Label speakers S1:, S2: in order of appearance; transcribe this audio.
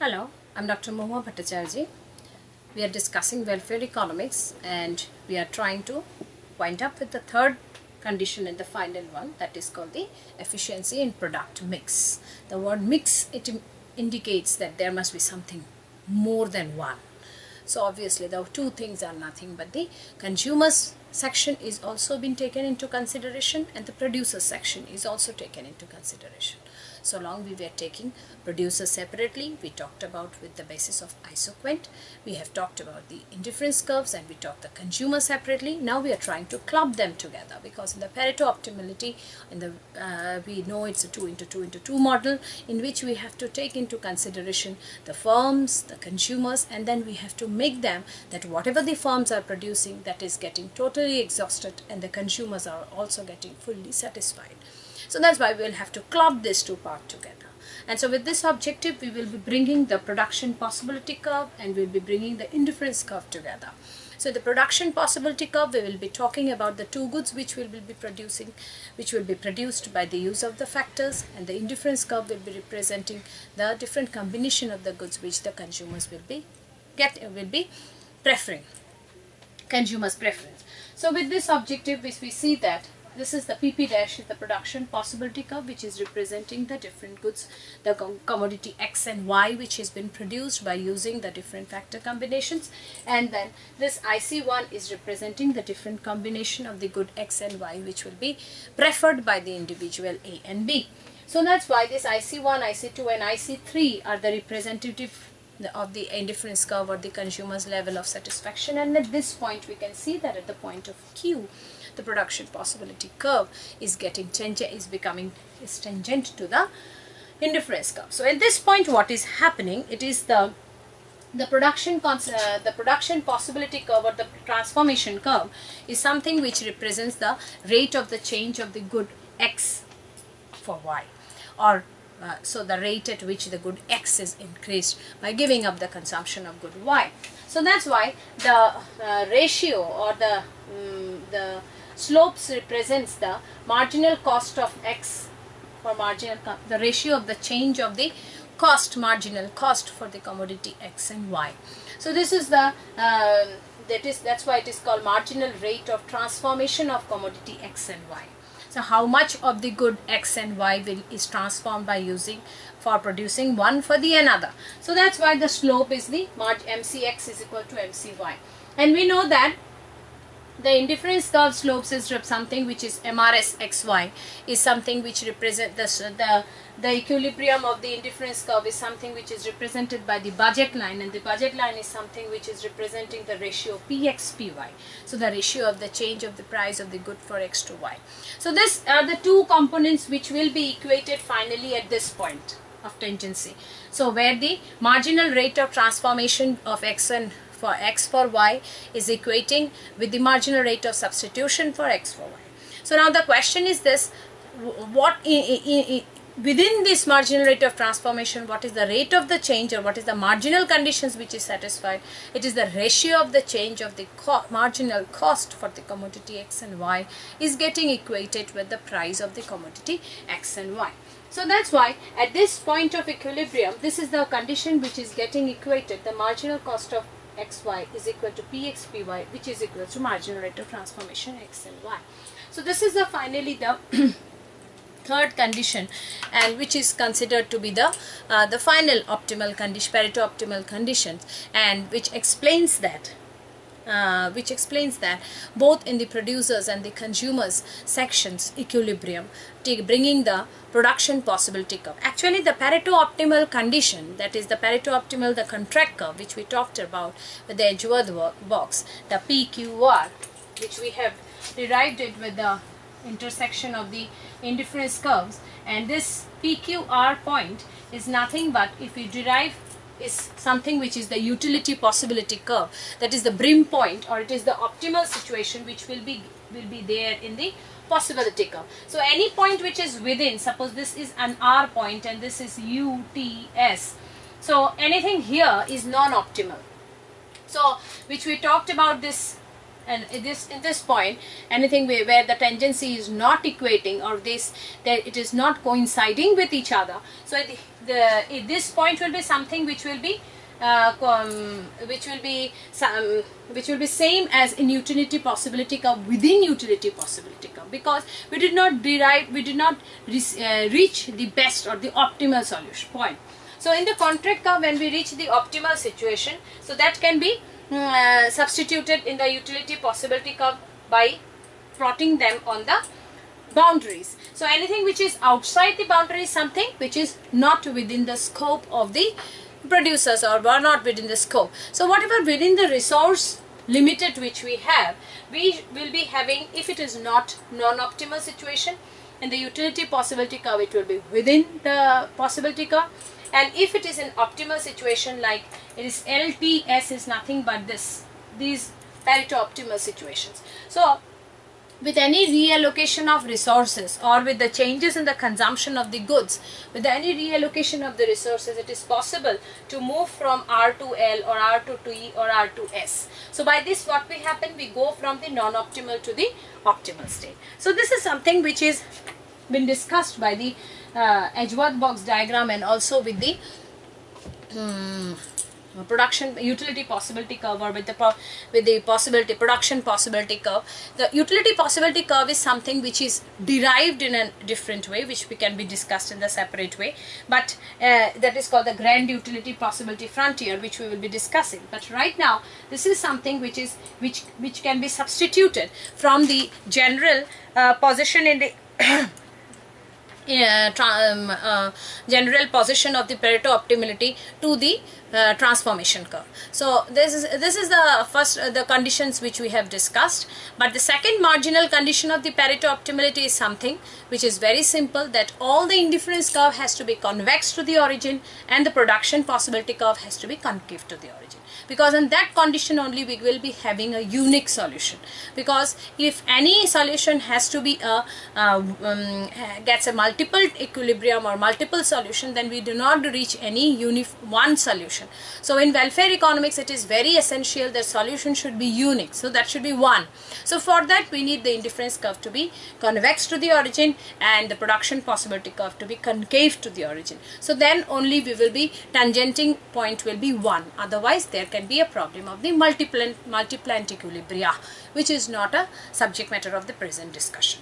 S1: Hello, I'm Dr. Mohua Bhattacharjee. We are discussing welfare economics and we are trying to wind up with the third condition and the final one, that is called the efficiency in product mix. The word mix, it indicates that there must be something more than one. So obviously the two things are nothing but the consumers section is also been taken into consideration and the producer section is also taken into consideration. So long we were taking producers separately, we talked about with the basis of isoquant, we have talked about the indifference curves and we talked the consumer separately. Now we are trying to club them together because in the Pareto optimality, we know it's a 2 into 2 into 2 model in which we have to take into consideration the firms, the consumers, and then we have to make them that whatever the firms are producing, that is getting totally exhausted and the consumers are also getting fully satisfied. So that's why we'll have to club these two parts together. And so with this objective, we will be bringing the production possibility curve and we'll be bringing the indifference curve together. So the production possibility curve, we will be talking about the two goods which we will be producing, which will be produced by the use of the factors, and the indifference curve will be representing the different combination of the goods which the consumers will be preferring, consumers' preference. So with this objective, we see that this is the PP dash is the production possibility curve, which is representing the different goods, the commodity X and Y, which has been produced by using the different factor combinations. And then this IC1 is representing the different combination of the good X and Y, which will be preferred by the individual A and B. So that's why this IC1, IC2 and IC3 are the representative of the indifference curve or the consumer's level of satisfaction. And at this point, we can see that at the point of Q, the production possibility curve is becoming tangent to the indifference curve. So at this point, what is happening? It is the production possibility curve or the transformation curve is something which represents the rate of the change of the good X for Y, or so the rate at which the good X is increased by giving up the consumption of good Y. So that's why the ratio or the slopes represents the marginal cost of X for the ratio of the change of the marginal cost for the commodity X and Y. So this is the that's why it is called marginal rate of transformation of commodity X and Y. So how much of the good X and Y is transformed by using for producing one for the another. So that's why the slope is the MCX is equal to MCY. And we know that the indifference curve slopes is something which is MRS XY is something which represents the equilibrium of the indifference curve is something which is represented by the budget line, and the budget line is something which is representing the ratio PX PY. So the ratio of the change of the price of the good for X to Y. So these are the two components which will be equated finally at this point of tangency. So where the marginal rate of transformation of X for Y is equating with the marginal rate of substitution for X for Y. So now the question is this: what within this marginal rate of transformation, what is the rate of the change, or what is the marginal conditions which is satisfied? It is the ratio of the change of the marginal cost for the commodity X and Y is getting equated with the price of the commodity X and Y. So that's why at this point of equilibrium, this is the condition which is getting equated. The marginal cost of XY is equal to PX PY, which is equal to marginal rate of transformation X and Y. So this is finally the third condition, and which is considered to be the final optimal condition, Pareto optimal condition, and which explains that both in the producers and the consumers sections equilibrium, bringing the production possibility curve. Actually, the Pareto optimal condition, that is the Pareto optimal, the contract curve, which we talked about with the Edgeworth box, the PQR, which we have derived it with the intersection of the indifference curves, and this PQR point is nothing but, if we derive, is something which is the utility possibility curve, that is the brim point, or it is the optimal situation which will be there in the possibility curve. So any point which is within, suppose this is an R point and this is UTS, so anything here is non-optimal. So which we talked about this and in this point, anything where the tangency is not equating, or that it is not coinciding with each other. So this point will be something which will be same as in utility possibility curve within utility possibility curve, because we did not reach the best or the optimal solution point. So in the contract curve, when we reach the optimal situation, so that can be substituted in the utility possibility curve by plotting them on the boundaries. So anything which is outside the boundary is something which is not within the scope of the producers, or not within the scope. So whatever within the resource limited which we have, we will be having, if it is not non-optimal situation, in the utility possibility curve it will be within the possibility curve, and if it is an optimal situation, like it is LTS is nothing but these Pareto optimal situations. So with any reallocation of resources, or with the changes in the consumption of the goods, with any reallocation of the resources, it is possible to move from R to L, or R to T, or R to S. So by this, what will happen? We go from the non-optimal to the optimal state. So this is something which is been discussed by the Edgeworth box diagram, and also with the production utility possibility curve, or with the possibility production possibility curve. The utility possibility curve is something which is derived in a different way, which can be discussed in the separate way, but that is called the grand utility possibility frontier, which we will be discussing. But right now, this is something which can be substituted from the general position in the general position of the Pareto optimality to the transformation curve. So this is the first the conditions which we have discussed. But the second marginal condition of the Pareto optimality is something which is very simple, that all the indifference curve has to be convex to the origin, and the production possibility curve has to be concave to the origin, because in that condition only we will be having a unique solution. Because if any solution has to be gets a multiple equilibrium or multiple solution, then we do not reach any one solution. So in welfare economics, it is very essential that solution should be unique, so that should be one. So for that, we need the indifference curve to be convex to the origin, and the production possibility curve to be concave to the origin. So then only we will be tangenting point will be 1. Otherwise, there can be a problem of the multiplant equilibria, which is not a subject matter of the present discussion.